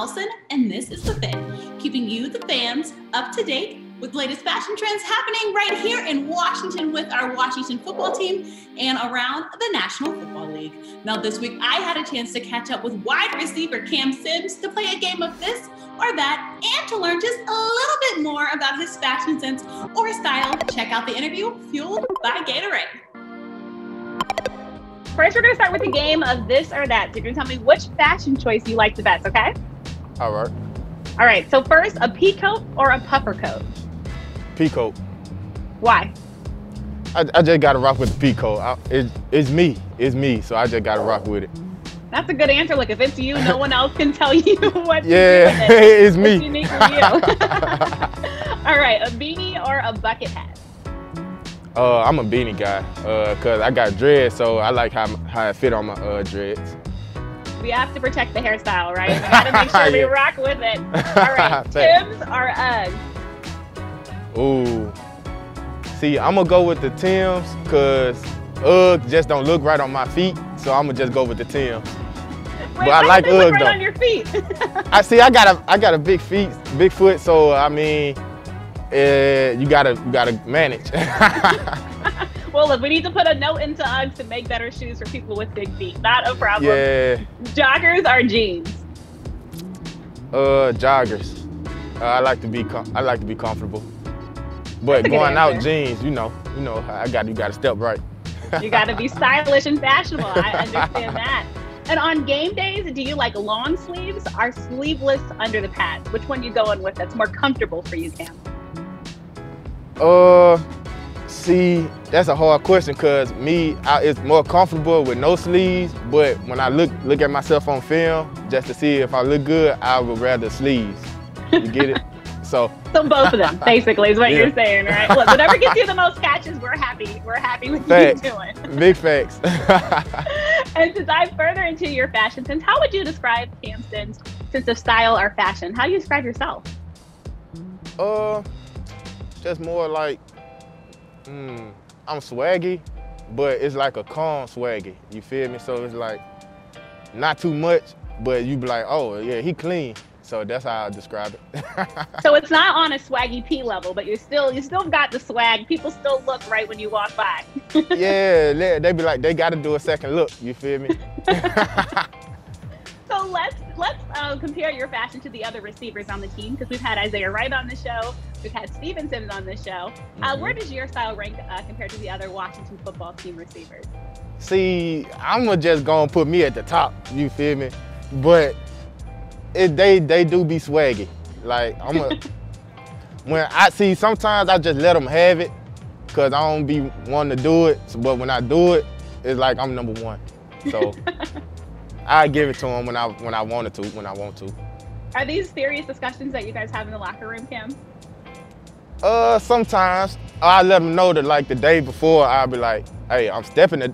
Nelson, and this is The Fit, keeping you, the fans, up to date with the latest fashion trends happening right here in Washington with our Washington football team and around the National Football League. Now, this week, I had a chance to catch up with wide receiver Cam Sims to play a game of this or that and to learn just a little bit more about his fashion sense or style. Check out the interview fueled by Gatorade. First, we're going to start with the game of this or that. So you're going to tell me which fashion choice you like the best, okay? All right. All right, so first, a pea coat or a puffer coat? Pea coat. Why? I just got to rock with the pea coat. It's me, so I just got to rock with it. That's a good answer. Look, if it's you, no one else can tell you what to do with it. It's me. It's unique for you. All right, a beanie or a bucket hat? I'm a beanie guy because I got dreads, so I like how it fit on my dreads. We have to protect the hairstyle, right? We got to make sure we rock with it. All right, Timbs or Uggs? Ooh. See, I'm going to go with the Timbs because Uggs just don't look right on my feet, so I'm going to just go with the Timbs. Wait, but I like Uggs right though. On your feet? I got a big foot, so I mean, you gotta manage. Well, look, we need to put a note into Uggs to make better shoes for people with big feet. Not a problem. Yeah. Joggers or jeans? Joggers. I like to be comfortable. But going out jeans, you know, you gotta step right. You gotta be stylish and fashionable. I understand that. And on game days, do you like long sleeves or sleeveless under the pads? Which one you going with that's more comfortable for you, Cam? See, that's a hard question because it's more comfortable with no sleeves, but when I look at myself on film, just to see if I look good, I would rather sleeves. You get it? So both of them, basically, is what you're saying, right? Look, whatever gets you the most catches, we're happy. We're happy with facts. you doing. Big facts. And to dive further into your fashion sense, how would you describe Cam's sense of style or fashion? How do you describe yourself? Just more like, I'm swaggy, but it's like a calm swaggy. You feel me? So it's like not too much, but you be like, oh yeah, he clean. So that's how I describe it. So it's not on a swaggy P level, but you still got the swag. People still look right when you walk by. Yeah, they be like, they got to do a second look. You feel me? So let's compare your fashion to the other receivers on the team, because we've had Isaiah Wright on the show, we've had Steven Sims on the show. Where does your style rank compared to the other Washington football team receivers? See, I'm just gonna put me at the top. You feel me? But they do be swaggy. Like when I see, sometimes I just let them have it because I don't be wanting to do it. But when I do it, it's like I'm number one. So I give it to them when I want to. Are these serious discussions that you guys have in the locker room, Cam? Sometimes I let them know that like the day before I'll be like, hey, I'm stepping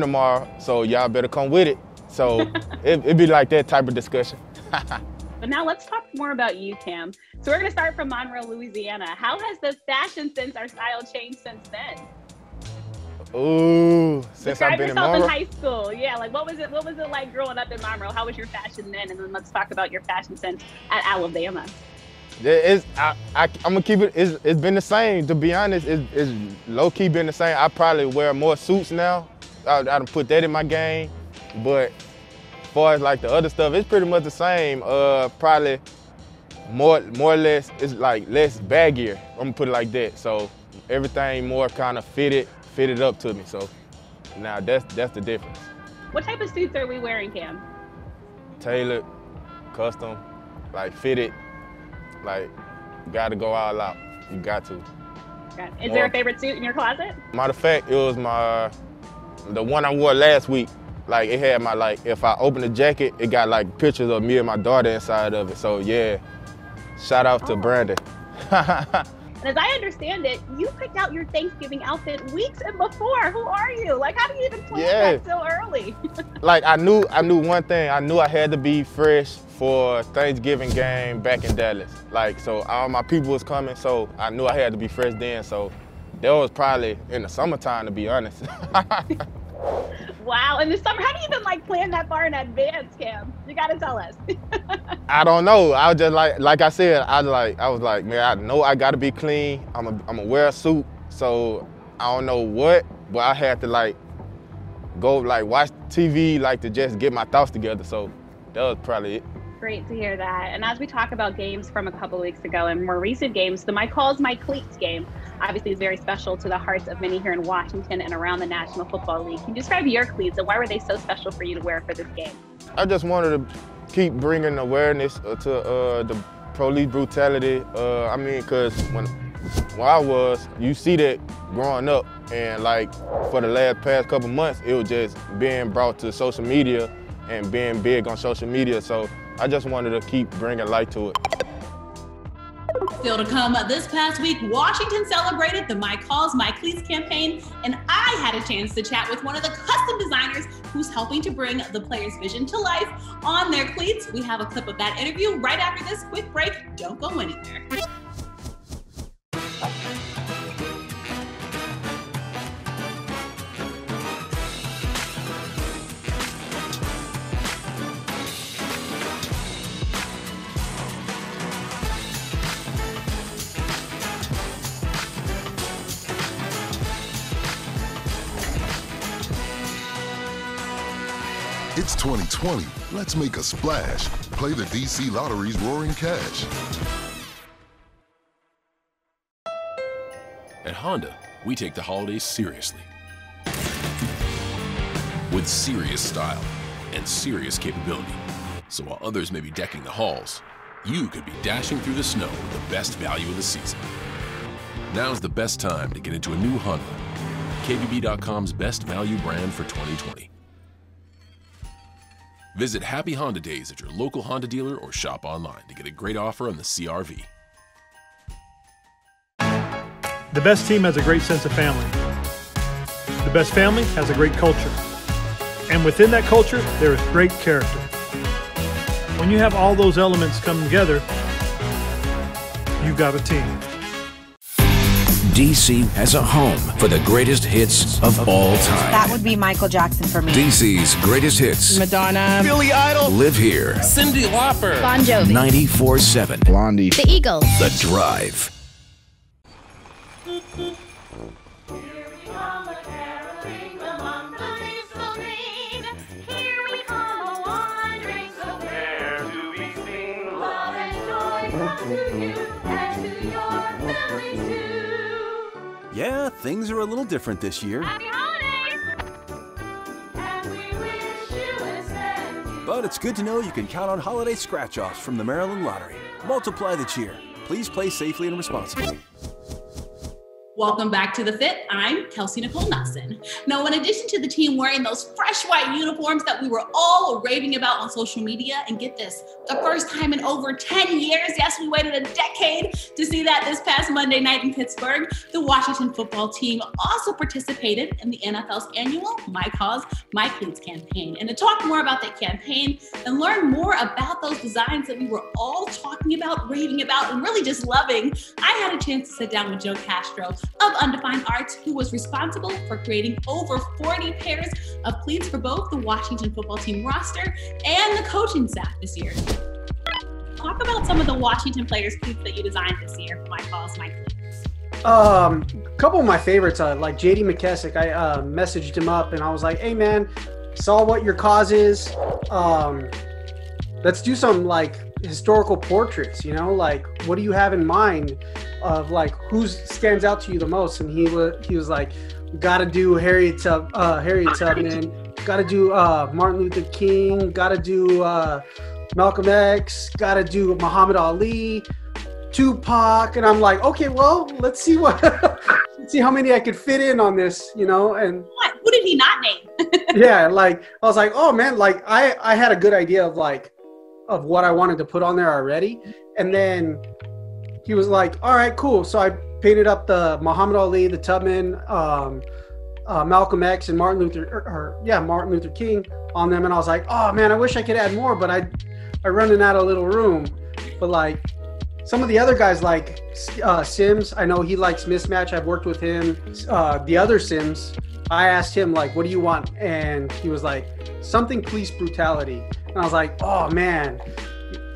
tomorrow, so y'all better come with it. So it'd be like that type of discussion. But now let's talk more about you, Cam. So we're gonna start from Monroe, Louisiana. How has the fashion sense or style changed since then? Ooh, since I've been in Monroe? Describe yourself in high school. Yeah, like what was it like growing up in Monroe? How was your fashion then? And then let's talk about your fashion sense at Alabama. I'm gonna keep it. It's been the same. To be honest, it's low key been the same. I probably wear more suits now. I done put that in my game, but as far as like the other stuff, it's pretty much the same. Probably more or less, it's like less baggier. I'm gonna put it like that. So everything more kind of fitted up to me. So now that's the difference. What type of suits are we wearing, Cam? Tailored, custom, like fitted. Like, gotta go all out. You got to. Is there a favorite suit in your closet? Matter of fact, it was the one I wore last week. Like, it had if I opened the jacket, it got like pictures of me and my daughter inside of it. So yeah, shout out to Brandon. And as I understand it, you picked out your Thanksgiving outfit weeks and before. Who are you? Like, how do you even plan that so early? Like, I knew one thing. I knew I had to be fresh for Thanksgiving game back in Dallas. Like, so all my people was coming, so I knew I had to be fresh then. So that was probably in the summertime, to be honest. Wow. In the summer, how do you even like plan that far in advance, Cam? You got to tell us. I don't know. I was just like I said, I was like, man, I know I got to be clean. I'm gonna wear a suit. So I don't know what, but I had to like go like watch TV, like to just get my thoughts together. So that was probably it. Great to hear that. And as we talk about games from a couple weeks ago and more recent games, the My Calls, My Cleats game obviously is very special to the hearts of many here in Washington and around the National Football League. Can you describe your cleats and why were they so special for you to wear for this game? I just wanted to keep bringing awareness to the police brutality. I mean, because when you see that growing up, and like for the past couple months, it was just being brought to social media and being big on social media. So I just wanted to keep bringing light to it. Still to come, this past week, Washington celebrated the My Calls, My Cleats campaign, and I had a chance to chat with one of the custom designers who's helping to bring the players' vision to life on their cleats. We have a clip of that interview right after this quick break. Don't go anywhere. It's 2020. Let's make a splash. Play the DC Lottery's Roaring Cash. At Honda, we take the holidays seriously. With serious style and serious capability. So while others may be decking the halls, you could be dashing through the snow with the best value of the season. Now's the best time to get into a new Honda. KBB.com's best value brand for 2020. Visit Happy Honda Days at your local Honda dealer or shop online to get a great offer on the CR-V. The best team has a great sense of family. The best family has a great culture. And within that culture, there is great character. When you have all those elements come together, you've got a team. DC has a home for the greatest hits of all time. That would be Michael Jackson for me. DC's greatest hits. Madonna. Billy Idol. Live here. Cyndi Lauper. Bon Jovi. 94.7. Blondie. The Eagles. The Drive. Yeah, things are a little different this year. Happy holidays! And we wish you a sad. But it's good to know you can count on holiday scratch-offs from the Maryland Lottery. Multiply the cheer. Please play safely and responsibly. Welcome back to The Fit. I'm Kelsey Nicole Nelson. Now, in addition to the team wearing those fresh white uniforms that we were all raving about on social media, and get this, the first time in over 10 years, yes, we waited a decade to see that this past Monday night in Pittsburgh, the Washington football team also participated in the NFL's annual My Cause, My Cleats campaign. And to talk more about that campaign and learn more about those designs that we were all talking about, raving about, and really just loving, I had a chance to sit down with Joe Castro of Undefined Arts, who was responsible for creating over 40 pairs of cleats for both the Washington football team roster and the coaching staff this year. Talk about some of the Washington players' cleats that you designed this year for My Calls, My Cleats. A couple of my favorites, like J.D. McKessick, I messaged him up and I was like, hey man, saw what your cause is. Let's do some like historical portraits, you know, like what do you have in mind of like who stands out to you the most? And he was like, got to do Harriet Tubman, got to do Martin Luther King, got to do Malcolm X, got to do Muhammad Ali, Tupac. And I'm like, okay, well, let's see let's see how many I could fit in on this, you know. And who did he not name? Yeah, like I was like, oh man, like I had a good idea of what I wanted to put on there already. And then he was like, all right, cool. So I painted up the Muhammad Ali, the Tubman, Malcolm X, and Martin Luther King on them. And I was like, oh man, I wish I could add more, but I running out of little room. But like some of the other guys like Sims, I know he likes mismatch. I've worked with him. The other Sims, I asked him like, what do you want? And he was like, something police brutality. And I was like, oh man.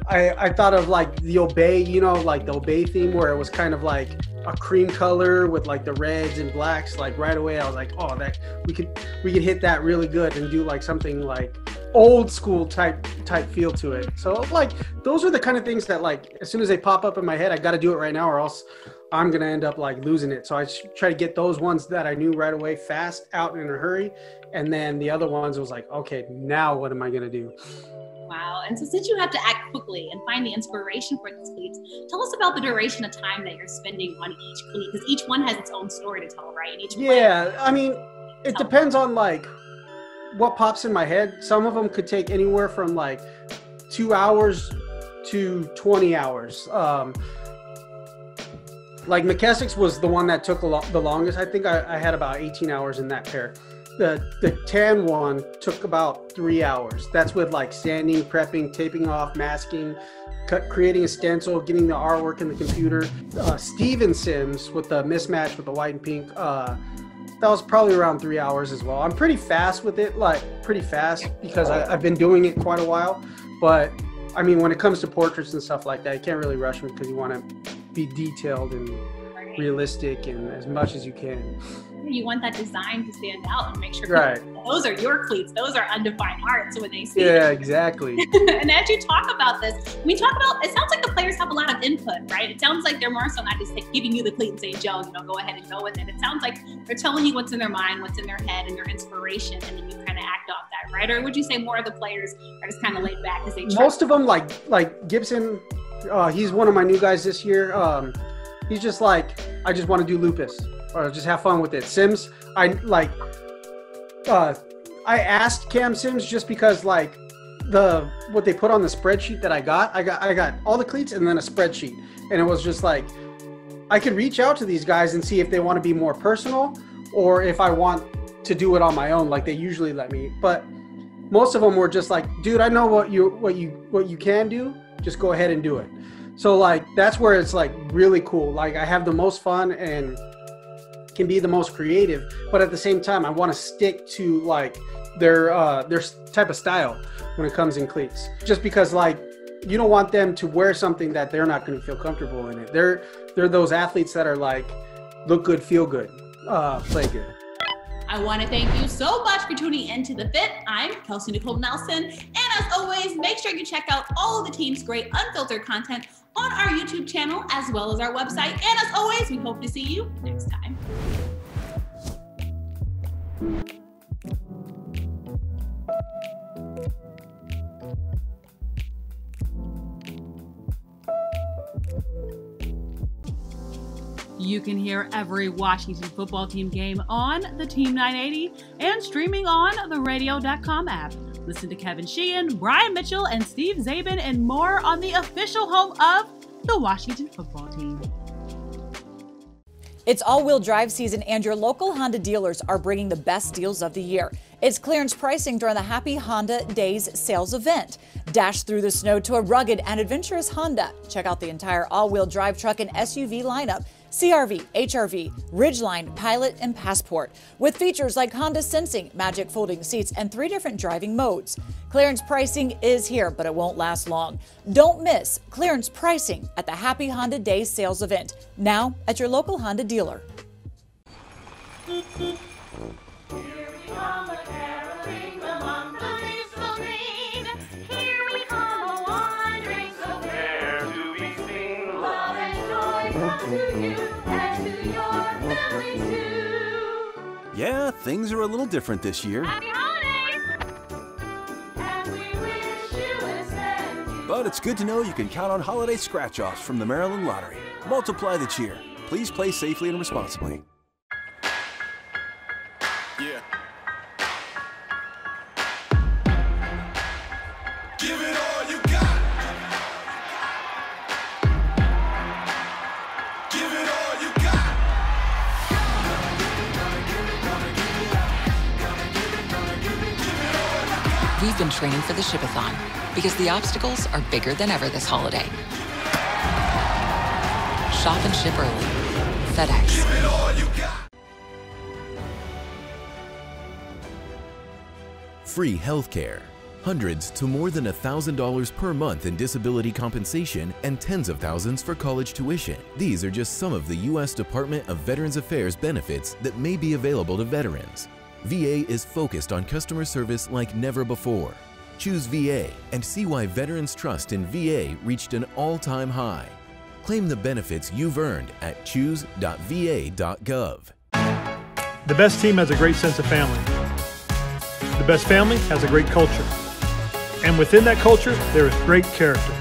I thought of like the Obey, you know, like the Obey theme where it was kind of like a cream color with like the reds and blacks. Like right away I was like, oh, that we could hit that really good and do like something like old school type feel to it. So like those are the kind of things that like as soon as they pop up in my head, I got to do it right now or else I'm gonna end up like losing it. So I try to get those ones that I knew right away fast out in a hurry, and then the other ones was like, okay, now what am I gonna do? Wow. And so since you have to act quickly and find the inspiration for these cleats, tell us about the duration of time that you're spending on each cleat, because each one has its own story to tell, right? I mean, it depends on like what pops in my head. Some of them could take anywhere from like 2 hours to 20 hours. Like McKessic's was the one that took the longest. I think I had about 18 hours in that pair. The tan one took about 3 hours. That's with like sanding, prepping, taping off, masking, creating a stencil, getting the artwork in the computer. Steven Sims with the mismatch with the white and pink, that was probably around 3 hours as well. I'm pretty fast with it, like pretty fast because I've been doing it quite a while. But I mean, when it comes to portraits and stuff like that, you can't really rush them because you want to be detailed and realistic and as much as you can. You want that design to stand out and make sure those are your cleats. Those are undefined art. So when they see it. Exactly. And as you talk about this, it sounds like the players have a lot of input, right? It sounds like they're more so not just like giving you the cleat and saying, Joe, go ahead and go with it. It sounds like they're telling you what's in their mind, what's in their head, and their inspiration, and then you kind of act off that, right? Or would you say more of the players are just kind of laid back as they try? Most of them, like Gibson, he's one of my new guys this year. He's just like, I just want to do lupus or just have fun with it. Sims, I asked Cam Sims just because like what they put on the spreadsheet that I got all the cleats and then a spreadsheet, and it was just like I could reach out to these guys and see if they want to be more personal or if I want to do it on my own like they usually let me. But most of them were just like, dude, I know what you can do, just go ahead and do it. So like that's where it's like really cool. Like I have the most fun and can be the most creative, but at the same time I want to stick to like their type of style when it comes in cleats. Just because like you don't want them to wear something that they're not going to feel comfortable in it. They're those athletes that are like look good, feel good, play good. I want to thank you so much for tuning into The Fit. I'm Kelsey Nicole Nelson. And as always, make sure you check out all of the team's great unfiltered content on our YouTube channel, as well as our website. And as always, we hope to see you next time. You can hear every Washington football team game on the Team 980 and streaming on the radio.com app. Listen to Kevin Sheehan, Brian Mitchell, and Steve Zabin and more on the official home of the Washington football team. It's all-wheel drive season, and your local Honda dealers are bringing the best deals of the year. It's clearance pricing during the Happy Honda Days sales event. Dash through the snow to a rugged and adventurous Honda. Check out the entire all-wheel drive truck and SUV lineup. CRV, HRV, Ridgeline, Pilot, and Passport, with features like Honda Sensing, Magic Folding Seats, and 3 different driving modes. Clearance pricing is here, but it won't last long. Don't miss clearance pricing at the Happy Honda Days sales event, now at your local Honda dealer. Yeah, things are a little different this year. Happy holidays! And we wish you a send. But it's good to know you can count on holiday scratch-offs from the Maryland Lottery. Multiply the cheer. Please play safely and responsibly. Yeah. Give it all you got. Give it all you got. We've been training for the Shipathon because the obstacles are bigger than ever this holiday. Shop and ship early. FedEx. Free healthcare. Hundreds to more than $1,000 per month in disability compensation and tens of thousands for college tuition. These are just some of the U.S. Department of Veterans Affairs benefits that may be available to veterans. VA is focused on customer service like never before. Choose VA and see why veterans' trust in VA reached an all-time high. Claim the benefits you've earned at choose.va.gov. The best team has a great sense of family. The best family has a great culture. And within that culture, there is great character.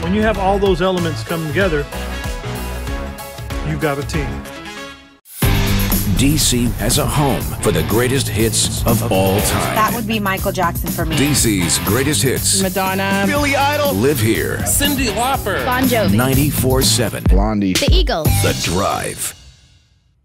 When you have all those elements come together, you've got a team. DC has a home for the greatest hits of all time. That would be Michael Jackson for me. DC's greatest hits. Madonna. Billy Idol. Live here. Cyndi Lauper. Bon Jovi. 94.7. Blondie. The Eagles. The Drive.